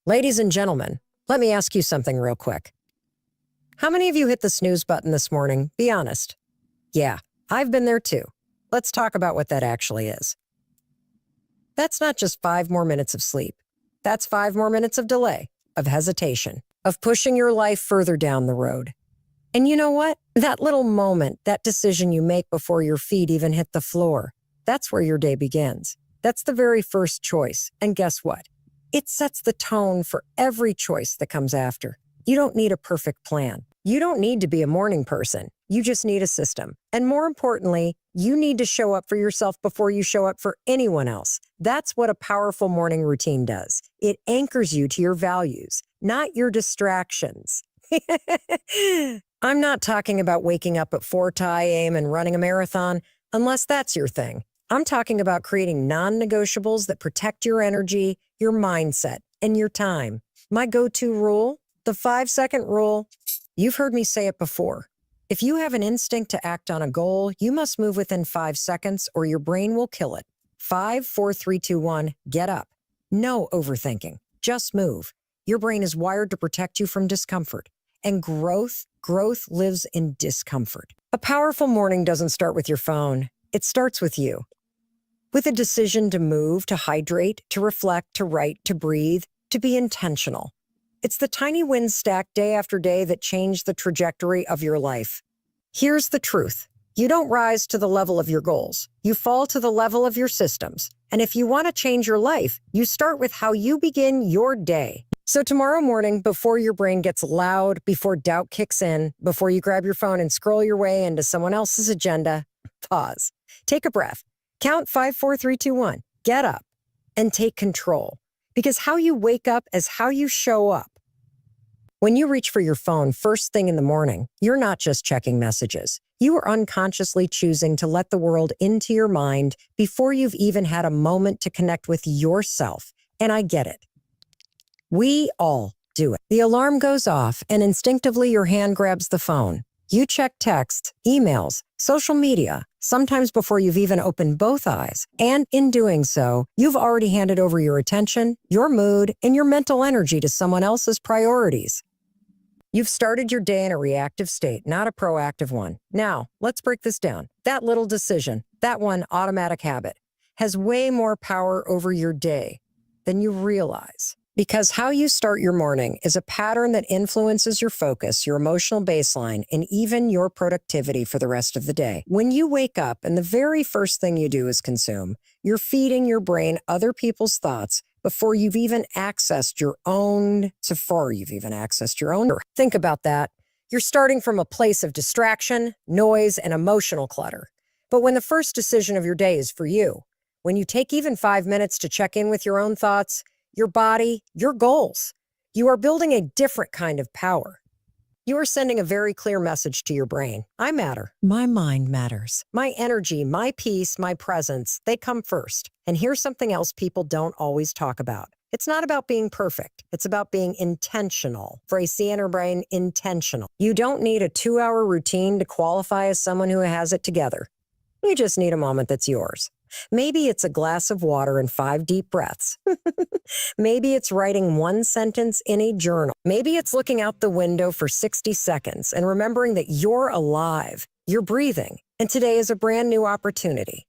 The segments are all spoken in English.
Ladies and gentlemen, let me ask you something real quick. How many of you hit the snooze button this morning? Be honest. Yeah, I've been there too. Let's talk about what that actually is. That's not just 5 more minutes of sleep. That's 5 more minutes of delay, of hesitation, of pushing your life further down the road. And you know what? That little moment, that decision you make before your feet even hit the floor, that's where your day begins. That's the very first choice. And guess what? It sets the tone for every choice that comes after. You don't need a perfect plan. You don't need to be a morning person. You just need a system. And more importantly, you need to show up for yourself before you show up for anyone else. That's what a powerful morning routine does. It anchors you to your values, not your distractions. I'm not talking about waking up at 4 a.m. and running a marathon, unless that's your thing. I'm talking about creating non-negotiables that protect your energy, your mindset, and your time. My go-to rule, the 5-second rule, you've heard me say it before. If you have an instinct to act on a goal, you must move within 5 seconds or your brain will kill it. 5, 4, 3, 2, 1, get up. No overthinking, just move. Your brain is wired to protect you from discomfort. And growth lives in discomfort. A powerful morning doesn't start with your phone. It starts with you. With a decision to move, to hydrate, to reflect, to write, to breathe, to be intentional. It's the tiny wins stacked day after day that change the trajectory of your life. Here's the truth. You don't rise to the level of your goals. You fall to the level of your systems. And if you want to change your life, you start with how you begin your day. So tomorrow morning, before your brain gets loud, before doubt kicks in, before you grab your phone and scroll your way into someone else's agenda, pause. Take a breath. Count 5, 4, 3, 2, 1. Get up and take control. Because how you wake up is how you show up. When you reach for your phone first thing in the morning, you're not just checking messages. You are unconsciously choosing to let the world into your mind before you've even had a moment to connect with yourself. And I get it. We all do it. The alarm goes off and instinctively your hand grabs the phone. You check texts, emails, social media, sometimes before you've even opened both eyes. And in doing so, you've already handed over your attention, your mood, and your mental energy to someone else's priorities. You've started your day in a reactive state, not a proactive one. Now, let's break this down. That little decision, that one automatic habit, has way more power over your day than you realize. Because how you start your morning is a pattern that influences your focus, your emotional baseline, and even your productivity for the rest of the day. When you wake up and the very first thing you do is consume, you're feeding your brain other people's thoughts before you've even accessed your own. Think about that. You're starting from a place of distraction, noise, and emotional clutter. But when the first decision of your day is for you, when you take even 5 minutes to check in with your own thoughts, your body, your goals, you are building a different kind of power. You are sending a very clear message to your brain. I matter. My mind matters. My energy, my peace, my presence, they come first. And here's something else people don't always talk about. It's not about being perfect. It's about being intentional. Phrase the inner brain, intentional. You don't need a 2-hour routine to qualify as someone who has it together. You just need a moment that's yours. Maybe it's a glass of water and 5 deep breaths. Maybe it's writing 1 sentence in a journal. Maybe it's looking out the window for 60 seconds and remembering that you're alive, you're breathing, and today is a brand new opportunity.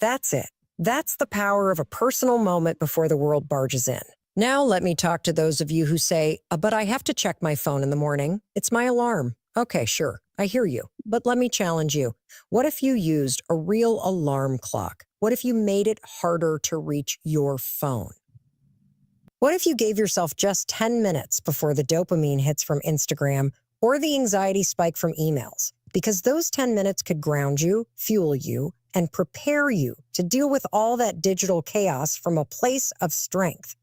That's it. That's the power of a personal moment before the world barges in. Now let me talk to those of you who say, but I have to check my phone in the morning. It's my alarm. Okay, sure. I hear you. But let me challenge you. What if you used a real alarm clock? What if you made it harder to reach your phone? What if you gave yourself just 10 minutes before the dopamine hits from Instagram or the anxiety spike from emails? Because those 10 minutes could ground you, fuel you, and prepare you to deal with all that digital chaos from a place of strength.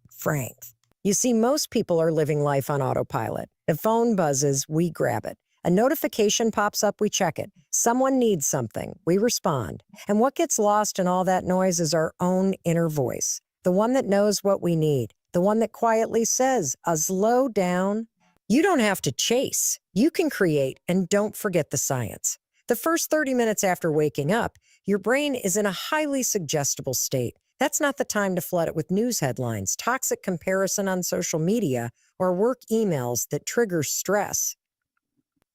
You see, most people are living life on autopilot. The phone buzzes, we grab it. A notification pops up, we check it. Someone needs something, we respond. And what gets lost in all that noise is our own inner voice, the one that knows what we need, the one that quietly says, slow down. You don't have to chase. You can create, and don't forget the science. The first 30 minutes after waking up, your brain is in a highly suggestible state. That's not the time to flood it with news headlines, toxic comparison on social media, or work emails that trigger stress.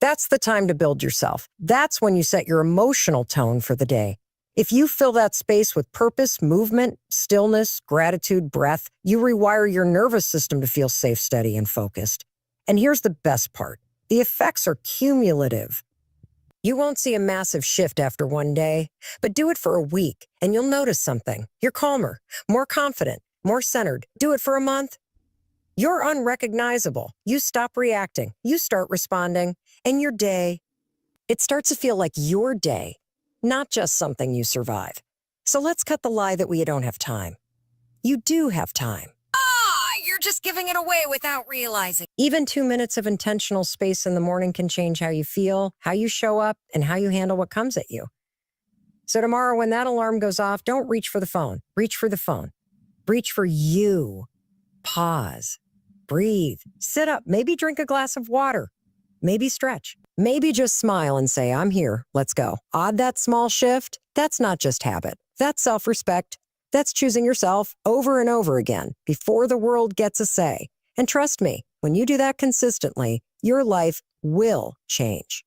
That's the time to build yourself. That's when you set your emotional tone for the day. If you fill that space with purpose, movement, stillness, gratitude, breath, you rewire your nervous system to feel safe, steady, and focused. And here's the best part. The effects are cumulative. You won't see a massive shift after one day, but do it for a week and you'll notice something. You're calmer, more confident, more centered. Do it for a month. You're unrecognizable. You stop reacting. You start responding. And your day, it starts to feel like your day, not just something you survive. So let's cut the lie that we don't have time. You do have time. You're just giving it away without realizing. Even 2 minutes of intentional space in the morning can change how you feel, how you show up, and how you handle what comes at you. So tomorrow when that alarm goes off, don't reach for the phone. Reach for the phone. Reach for you. Pause. Breathe. Sit up. Maybe drink a glass of water. Maybe stretch. Maybe just smile and say, I'm here. Let's go. Odd that small shift. That's not just habit. That's self-respect. That's choosing yourself over and over again before the world gets a say. And trust me, when you do that consistently, your life will change.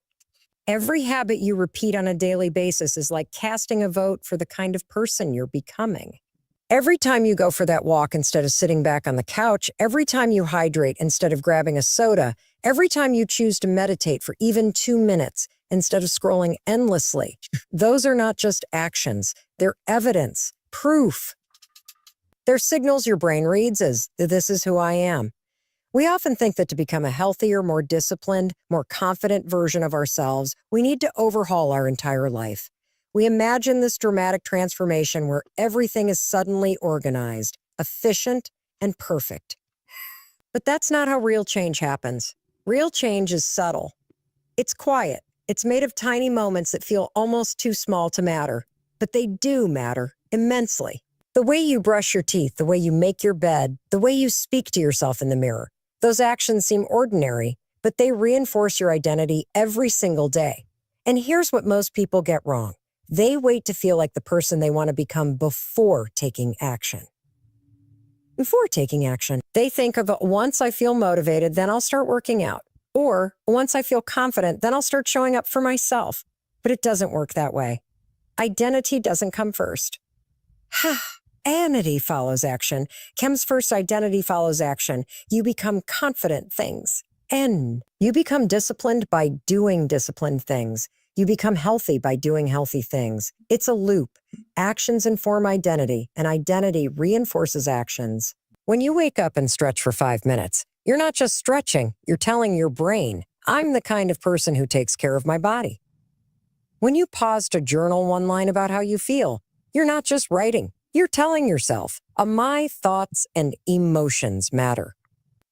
Every habit you repeat on a daily basis is like casting a vote for the kind of person you're becoming. Every time you go for that walk instead of sitting back on the couch, every time you hydrate instead of grabbing a soda, every time you choose to meditate for even 2 minutes instead of scrolling endlessly, those are not just actions, they're evidence. Proof. They're signals your brain reads as, this is who I am. We often think that to become a healthier, more disciplined, more confident version of ourselves, we need to overhaul our entire life. We imagine this dramatic transformation where everything is suddenly organized, efficient, and perfect. But that's not how real change happens. Real change is subtle. It's quiet. It's made of tiny moments that feel almost too small to matter. But they do matter immensely. The way you brush your teeth, the way you make your bed, the way you speak to yourself in the mirror, those actions seem ordinary, but they reinforce your identity every single day. And here's what most people get wrong. They wait to feel like the person they want to become before taking action. Before taking action, they think of once I feel motivated, then I'll start working out. Or once I feel confident, then I'll start showing up for myself. But it doesn't work that way. Identity doesn't come first. Anity follows action. Comes first, identity follows action. You become confident things. You become disciplined by doing disciplined things. You become healthy by doing healthy things. It's a loop. Actions inform identity, and identity reinforces actions. When you wake up and stretch for 5 minutes, you're not just stretching, you're telling your brain, I'm the kind of person who takes care of my body. When you pause to journal one line about how you feel, you're not just writing, you're telling yourself, my thoughts and emotions matter.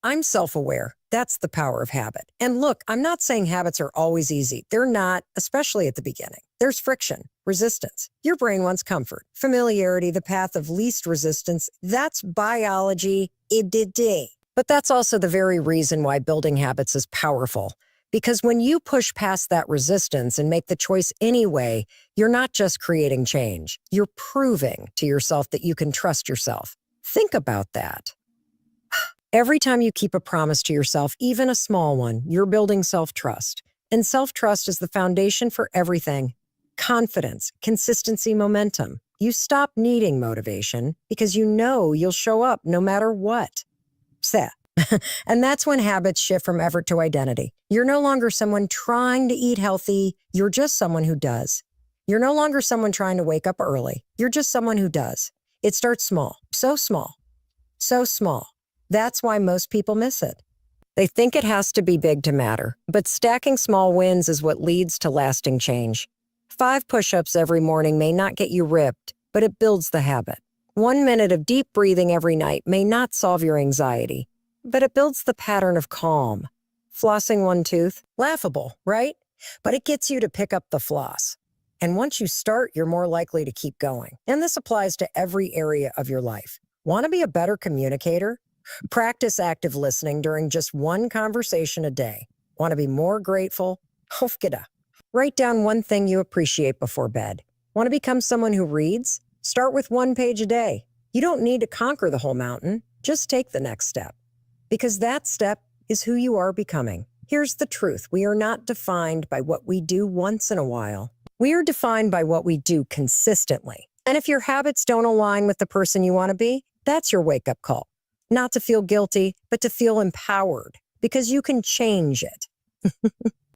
I'm self-aware. That's the power of habit. And look, I'm not saying habits are always easy. They're not, especially at the beginning. There's friction, resistance. Your brain wants comfort, familiarity, the path of least resistance. That's biology. But that's also the very reason why building habits is powerful. Because when you push past that resistance and make the choice anyway, you're not just creating change. You're proving to yourself that you can trust yourself. Think about that. Every time you keep a promise to yourself, even a small one, you're building self-trust. And self-trust is the foundation for everything. Confidence, consistency, momentum. You stop needing motivation because you know you'll show up no matter what. And that's when habits shift from effort to identity. You're no longer someone trying to eat healthy. You're just someone who does. You're no longer someone trying to wake up early. You're just someone who does. It starts small, so small, so small. That's why most people miss it. They think it has to be big to matter, but stacking small wins is what leads to lasting change. 5 push-ups every morning may not get you ripped, but it builds the habit. 1 minute of deep breathing every night may not solve your anxiety, but it builds the pattern of calm. Flossing 1 tooth, laughable, right? But it gets you to pick up the floss. And once you start, you're more likely to keep going. And this applies to every area of your life. Want to be a better communicator? Practice active listening during just 1 conversation a day. Want to be more grateful? Hofgeda. Write down 1 thing you appreciate before bed. Want to become someone who reads? Start with 1 page a day. You don't need to conquer the whole mountain. Just take the next step. Because that step is who you are becoming. Here's the truth. We are not defined by what we do once in a while. We are defined by what we do consistently. And if your habits don't align with the person you want to be, that's your wake-up call. Not to feel guilty, but to feel empowered. Because you can change it.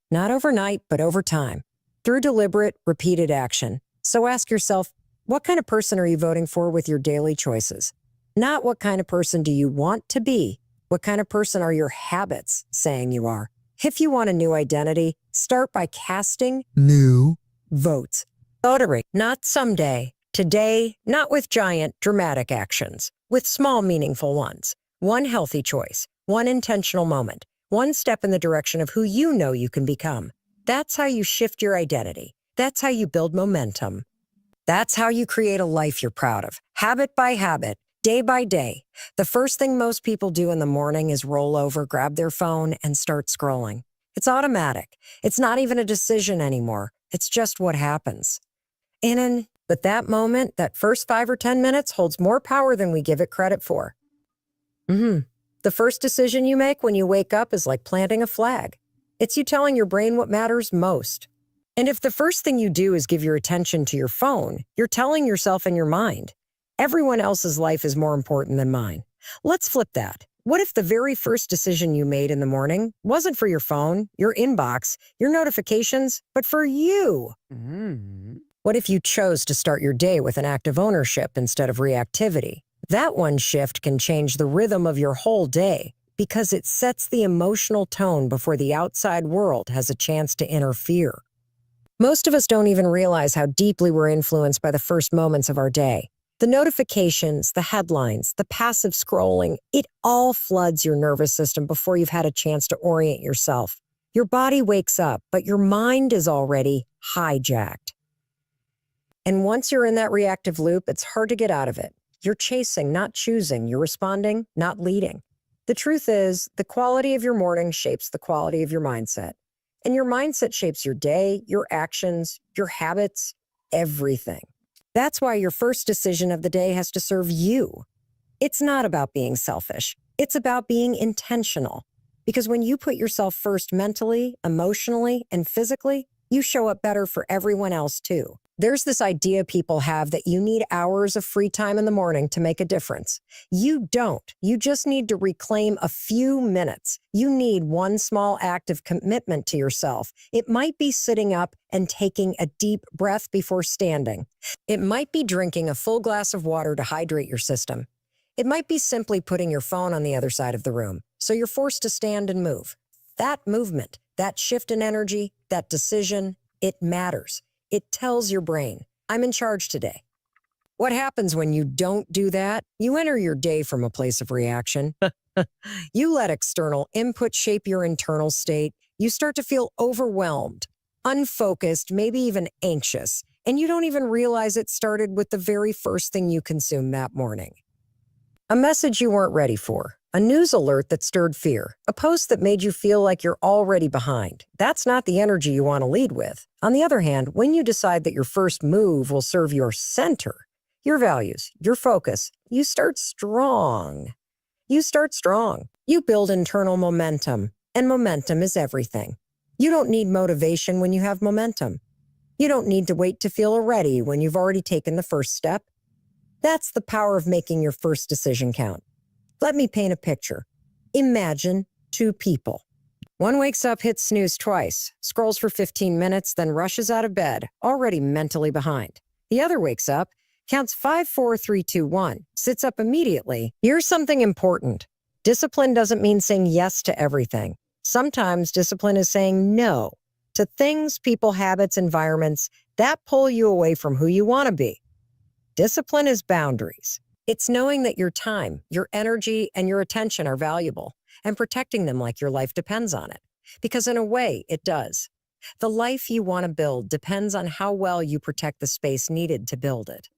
Not overnight, but over time. Through deliberate, repeated action. So ask yourself, what kind of person are you voting for with your daily choices? Not what kind of person do you want to be? What kind of person are your habits saying you are? If you want a new identity, start by casting new votes. Votary, not someday. Today, not with giant, dramatic actions. With small, meaningful ones. One healthy choice. One intentional moment. One step in the direction of who you know you can become. That's how you shift your identity. That's how you build momentum. That's how you create a life you're proud of. Habit by habit. Day by day, the first thing most people do in the morning is roll over, grab their phone, and start scrolling. It's automatic. It's not even a decision anymore. It's just what happens. But that moment, that first 5 or 10 minutes, holds more power than we give it credit for. The first decision you make when you wake up is like planting a flag. It's you telling your brain what matters most. And if the first thing you do is give your attention to your phone, you're telling yourself in your mind, everyone else's life is more important than mine. Let's flip that. What if the very first decision you made in the morning wasn't for your phone, your inbox, your notifications, but for you? What if you chose to start your day with an act of ownership instead of reactivity? That one shift can change the rhythm of your whole day because it sets the emotional tone before the outside world has a chance to interfere. Most of us don't even realize how deeply we're influenced by the first moments of our day. The notifications, the headlines, the passive scrolling, it all floods your nervous system before you've had a chance to orient yourself. Your body wakes up, but your mind is already hijacked. And once you're in that reactive loop, it's hard to get out of it. You're chasing, not choosing. You're responding, not leading. The truth is, the quality of your morning shapes the quality of your mindset. And your mindset shapes your day, your actions, your habits, everything. That's why your first decision of the day has to serve you. It's not about being selfish. It's about being intentional. Because when you put yourself first mentally, emotionally, and physically, you show up better for everyone else too. There's this idea people have that you need hours of free time in the morning to make a difference. You don't. You just need to reclaim a few minutes. You need one small act of commitment to yourself. It might be sitting up and taking a deep breath before standing. It might be drinking a full glass of water to hydrate your system. It might be simply putting your phone on the other side of the room, so you're forced to stand and move. That movement, that shift in energy, that decision, it matters. It tells your brain, I'm in charge today. What happens when you don't do that? You enter your day from a place of reaction. You let external input shape your internal state. You start to feel overwhelmed, unfocused, maybe even anxious, and you don't even realize it started with the very first thing you consumed that morning. A message you weren't ready for, a news alert that stirred fear, a post that made you feel like you're already behind. That's not the energy you want to lead with. On the other hand, when you decide that your first move will serve your center, your values, your focus, you start strong. You build internal momentum, and momentum is everything. You don't need motivation when you have momentum. You don't need to wait to feel ready when you've already taken the first step. That's the power of making your first decision count. Let me paint a picture. Imagine 2 people. One wakes up, hits snooze twice, scrolls for 15 minutes, then rushes out of bed, already mentally behind. The other wakes up, counts 5, 4, 3, 2, 1, sits up immediately. Here's something important. Discipline doesn't mean saying yes to everything. Sometimes discipline is saying no to things, people, habits, environments that pull you away from who you want to be. Discipline is boundaries. It's knowing that your time, your energy, and your attention are valuable and protecting them like your life depends on it. Because in a way, it does. The life you want to build depends on how well you protect the space needed to build it.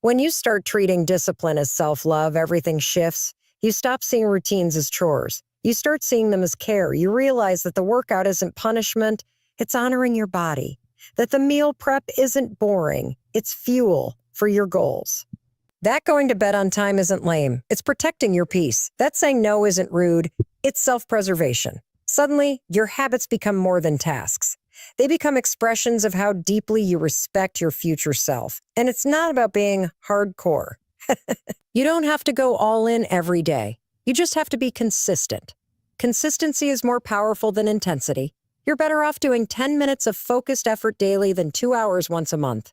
When you start treating discipline as self-love, everything shifts. You stop seeing routines as chores. You start seeing them as care. You realize that the workout isn't punishment, it's honoring your body. That the meal prep isn't boring, it's fuel for your goals. That going to bed on time isn't lame. It's protecting your peace. That saying no isn't rude. It's self-preservation. Suddenly, your habits become more than tasks. They become expressions of how deeply you respect your future self. And it's not about being hardcore. You don't have to go all in every day. You just have to be consistent. Consistency is more powerful than intensity. You're better off doing 10 minutes of focused effort daily than 2 hours once a month.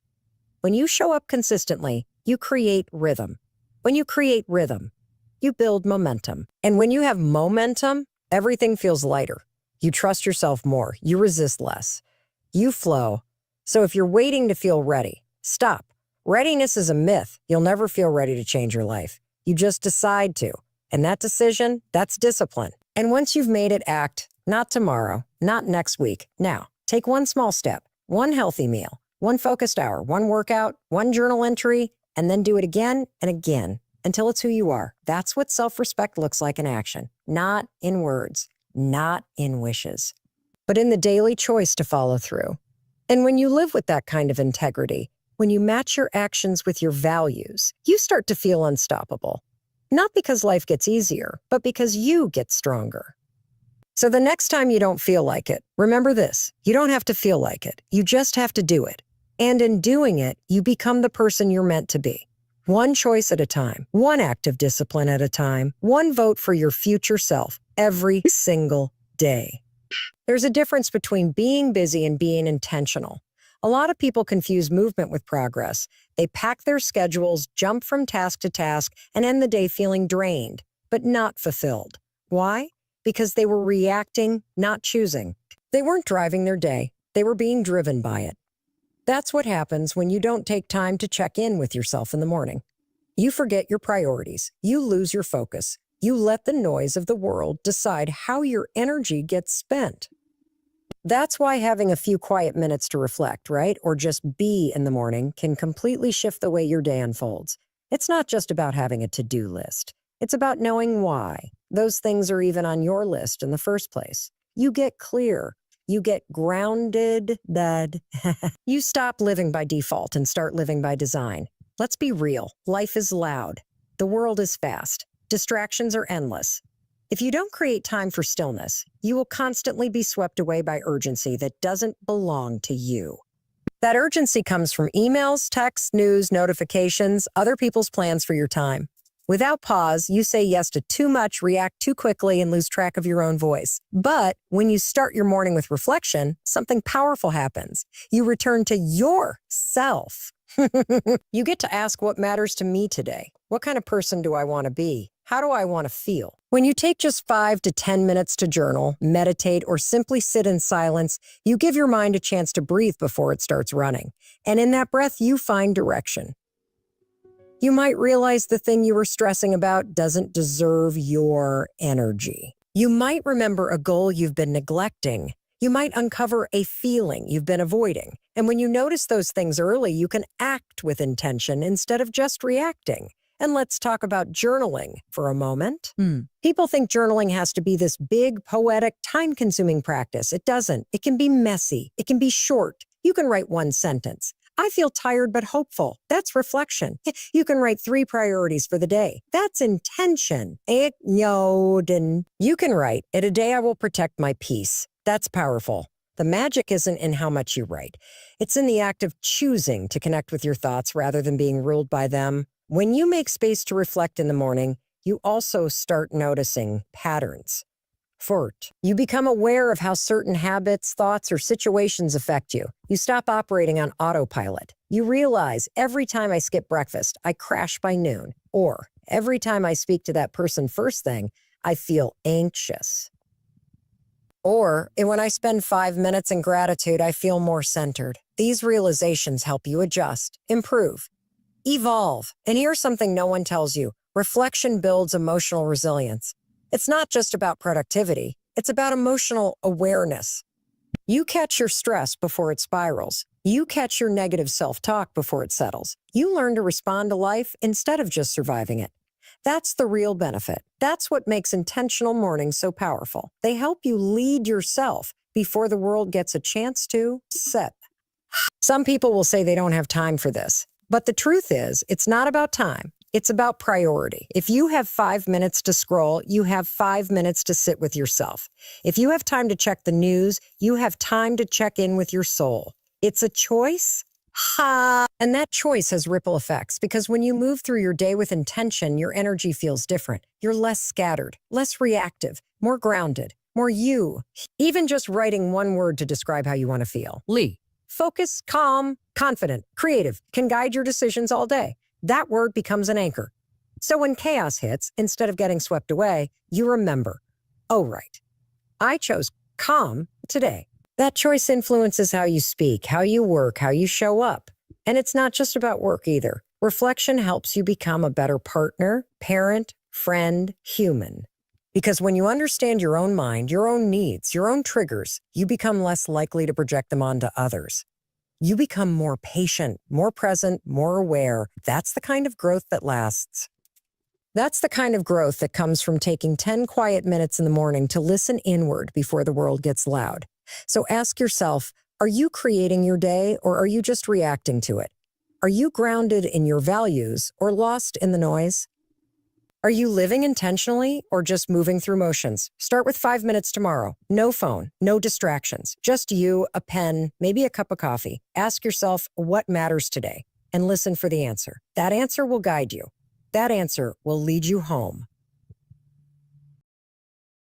When you show up consistently, you create rhythm. When you create rhythm, you build momentum. And when you have momentum, everything feels lighter. You trust yourself more. You resist less. You flow. So if you're waiting to feel ready, stop. Readiness is a myth. You'll never feel ready to change your life. You just decide to. And that decision, that's discipline. And once you've made it, act. Not tomorrow, not next week. Now, take one small step, one healthy meal, one focused hour, one workout, one journal entry, and then do it again and again until it's who you are. That's what self-respect looks like in action, not in words, not in wishes, but in the daily choice to follow through. And when you live with that kind of integrity, when you match your actions with your values, you start to feel unstoppable. Not because life gets easier, but because you get stronger. So the next time you don't feel like it, remember this: you don't have to feel like it. You just have to do it. And in doing it, you become the person you're meant to be. One choice at a time, one act of discipline at a time, one vote for your future self every single day. There's a difference between being busy and being intentional. A lot of people confuse movement with progress. They pack their schedules, jump from task to task, and end the day feeling drained, but not fulfilled. Why? Because they were reacting, not choosing. They weren't driving their day. They were being driven by it. That's what happens when you don't take time to check in with yourself in the morning. You forget your priorities. You lose your focus. You let the noise of the world decide how your energy gets spent. That's why having a few quiet minutes to reflect, right, or just be in the morning can completely shift the way your day unfolds. It's not just about having a to-do list. It's about knowing why those things are even on your list in the first place. You get clear. You get grounded. You stop living by default and start living by design. Let's be real. Life is loud. The world is fast. Distractions are endless. If you don't create time for stillness, you will constantly be swept away by urgency that doesn't belong to you. That urgency comes from emails, texts, news, notifications, other people's plans for your time. Without pause, you say yes to too much, react too quickly, and lose track of your own voice. But when you start your morning with reflection, something powerful happens. You return to yourself. You get to ask, what matters to me today? What kind of person do I want to be? How do I want to feel? When you take just 5 to 10 minutes to journal, meditate, or simply sit in silence, you give your mind a chance to breathe before it starts running. And in that breath, you find direction. You might realize the thing you were stressing about doesn't deserve your energy. You might remember a goal you've been neglecting. You might uncover a feeling you've been avoiding. And when you notice those things early, you can act with intention instead of just reacting. And let's talk about journaling for a moment. People think journaling has to be this big, poetic, time-consuming practice. It doesn't. It can be messy. It can be short. You can write one sentence. I feel tired but hopeful. That's reflection. You can write 3 priorities for the day. That's intention. You can write, "In a day I will protect my peace." That's powerful. The magic isn't in how much you write. It's in the act of choosing to connect with your thoughts rather than being ruled by them. When you make space to reflect in the morning, you also start noticing patterns. You become aware of how certain habits, thoughts, or situations affect you. You stop operating on autopilot. You realize every time I skip breakfast, I crash by noon. Or every time I speak to that person first thing, I feel anxious. Or when I spend 5 minutes in gratitude, I feel more centered. These realizations help you adjust, improve, evolve. And here's something no one tells you. Reflection builds emotional resilience. It's not just about productivity. It's about emotional awareness. You catch your stress before it spirals. You catch your negative self-talk before it settles. You learn to respond to life instead of just surviving it. That's the real benefit. That's what makes intentional mornings so powerful. They help you lead yourself before the world gets a chance to set. Some people will say they don't have time for this. But the truth is, it's not about time. It's about priority. If you have 5 minutes to scroll, you have 5 minutes to sit with yourself. If you have time to check the news, you have time to check in with your soul. It's a choice. Ha! And that choice has ripple effects because when you move through your day with intention, your energy feels different. You're less scattered, less reactive, more grounded, more you. Even just writing one word to describe how you want to feel. Lee. Focus, calm, confident, creative, can guide your decisions all day. That word becomes an anchor. So when chaos hits, instead of getting swept away, you remember, oh, right, I chose calm today. That choice influences how you speak, how you work, how you show up. And it's not just about work either. Reflection helps you become a better partner, parent, friend, human. Because when you understand your own mind, your own needs, your own triggers, you become less likely to project them onto others. You become more patient, more present, more aware. That's the kind of growth that lasts. That's the kind of growth that comes from taking 10 quiet minutes in the morning to listen inward before the world gets loud. So ask yourself, are you creating your day or are you just reacting to it? Are you grounded in your values or lost in the noise? Are you living intentionally or just moving through motions? Start with 5 minutes tomorrow. No phone, no distractions. Just you, a pen, maybe a cup of coffee. Ask yourself what matters today and listen for the answer. That answer will guide you. That answer will lead you home.